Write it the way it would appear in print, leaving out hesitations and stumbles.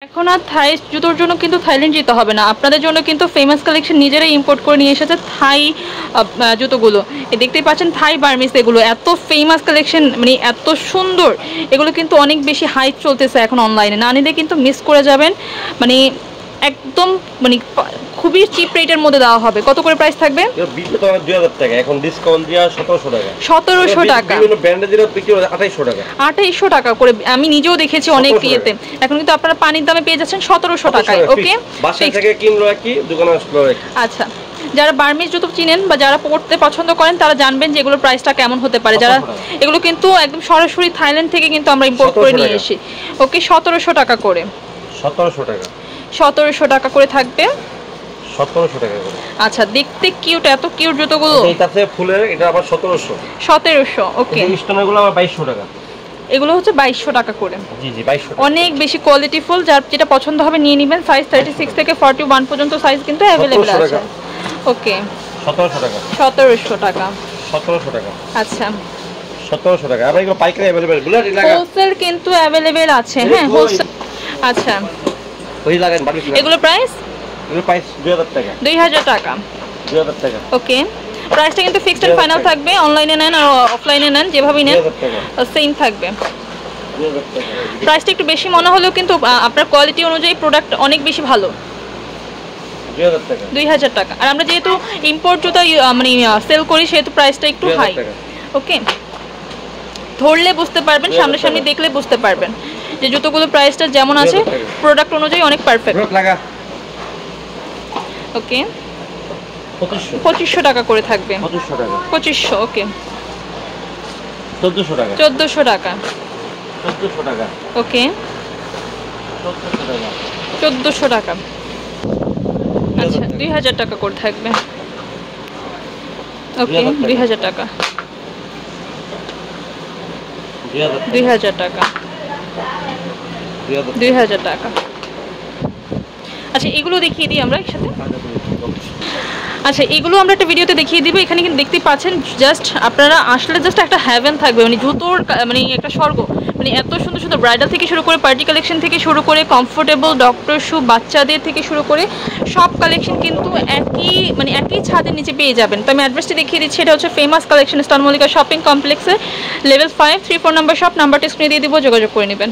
এখন আর থাই জুতোর জন্য কিন্তু থাইল্যান্ড যেতে হবে না, আপনাদের জন্য কিন্তু ফেমাস কালেকশন নিজেরাই ইম্পোর্ট করে নিয়ে এসেছে থাই জুতোগুলো। দেখতেই পাচ্ছেন থাই বার্মিস, এগুলো এত ফেমাস কালেকশন, মানে এত সুন্দর। এগুলো কিন্তু অনেক বেশি হাইপ চলতেছে এখন অনলাইনে, না নিলে কিন্তু মিস করে যাবেন। মানে একদম মানে খুবই চিপ রেটের মধ্যে দেওয়া হবে। কত করে প্রাইস থাকবে? 2000 টাকা, এখন ডিসকাউন্ট দিয়া 1700 টাকা। 1700 টাকা। বিভিন্ন ব্র্যান্ডের যেটা বিক্রি হয় 2800 টাকা। 2800 টাকা করে আমি নিজেও দেখেছি অনেক ইয়েতে। এখন কিন্তু আপনারা পানির দামে পেয়ে যাচ্ছেন 1700 টাকায়। ওকে, বাসা থেকে কিনলো কি, দোকানে আসলো কি। আচ্ছা, যারা বার্মিজ জুতো চিনেন বা যারা পরতে পছন্দ করেন তারা জানবেন যে এগুলোর প্রাইসটা কেমন হতে পারে। যারা এগুলো কিন্তু একদম সরাসরি থাইল্যান্ড থেকে কিন্তু আমরা ইম্পোর্ট করে নিয়ে এসেছি। ওকে, 1700 টাকা করে। 1700 টাকা। 1700 টাকা করে থাকবে। 1700 টাকা করে। আচ্ছা, দেখতে কিউট, এত কিউট জুতোগুলো। এইটাতে ফুলের, এটা আবার 1700। 1700। ওকে, এই স্টোনগুলো আবার 2200 টাকা। এগুলো হচ্ছে 2200 টাকা করে। জি জি, 2200 টাকা। অনেক বেশি কোয়ালিটিফুল, যার যেটা পছন্দ হবে নিয়ে নেবেন। সাইজ 36 থেকে 41 পর্যন্ত সাইজ কিন্তু अवेलेबल আছে। ওকে, 1700 টাকা। 1700 টাকা। 1700 টাকা। আচ্ছা, 1700 টাকা। আর এগুলো পাইকারি अवेलेबल, বুলেট লাগা। হোলসেল কিন্তু अवेलेबल আছে। হ্যাঁ, হোলসেল। আচ্ছা, ওই লাগান বাকি। এগুলো প্রাইস? এগুলো প্রাইস 2000 টাকা। 2000 টাকা। 2000 টাকা। ওকে, প্রাইসটা কিন্তু ফিক্সড এন্ড ফাইনাল থাকবে। অনলাইনে নেন আর অফলাইনে নেন, যেভাবেই নেন সেম থাকবে। 2000 টাকা। প্রাইসটা একটু বেশি মনে হলেও কিন্তু আপনার কোয়ালিটি অনুযায়ী প্রোডাক্ট অনেক বেশি ভালো। 2000 টাকা। 2000 টাকা। আর আমরা যেহেতু ইম্পোর্ট জুতো মানে সেল করি, সেহেতু প্রাইসটা একটু হাই। ওকে, ধরলে বুঝতে পারবেন, সামনাসামনি দেখলে বুঝতে পারবেন যে জুতোগুলো প্রাইসটা যেমন আছে প্রোডাক্ট অনুযায়ী অনেক পারফেক্ট। ওকে, 2500 টাকা করে থাকবে। 2500 টাকা। 2500। ওকে, 1400 টাকা। 1400 টাকা। 1400 টাকা। ওকে, 1400 টাকা। 1400 টাকা। আচ্ছা, 2000 টাকা করে থাকবে। ওকে, 2000 টাকা। 2000 টাকা। 2000 টাকা। আচ্ছা, এগুলো দেখিয়ে দিই আমরা একসাথে। আচ্ছা, এগুলো আমরা একটা ভিডিওতে দেখিয়ে দিব। এখানে কিন্তু দেখতে পাচ্ছেন, জাস্ট আপনারা আসলে জাস্ট একটা হ্যাভেন থাকবে, মানে জুতোর মানে একটা স্বর্গ। মানে এত সুন্দর সুন্দর ব্রাইডাল থেকে শুরু করে, পার্টি কালেকশন থেকে শুরু করে, কমফোর্টেবল ডক্টর শু বাচ্চাদের থেকে শুরু করে সব কালেকশন কিন্তু একই ছাদের নিচে পেয়ে যাবেন। তো আমি অ্যাড্রেসটি দেখিয়ে দিচ্ছি। এটা হচ্ছে famous collection, star Mallika shopping কমপ্লেক্সের লেভেল 5 3-4 নাম্বার শপ। নাম্বারটা স্ক্রিনে দিয়ে দিব, যোগাযোগ করে নেবেন।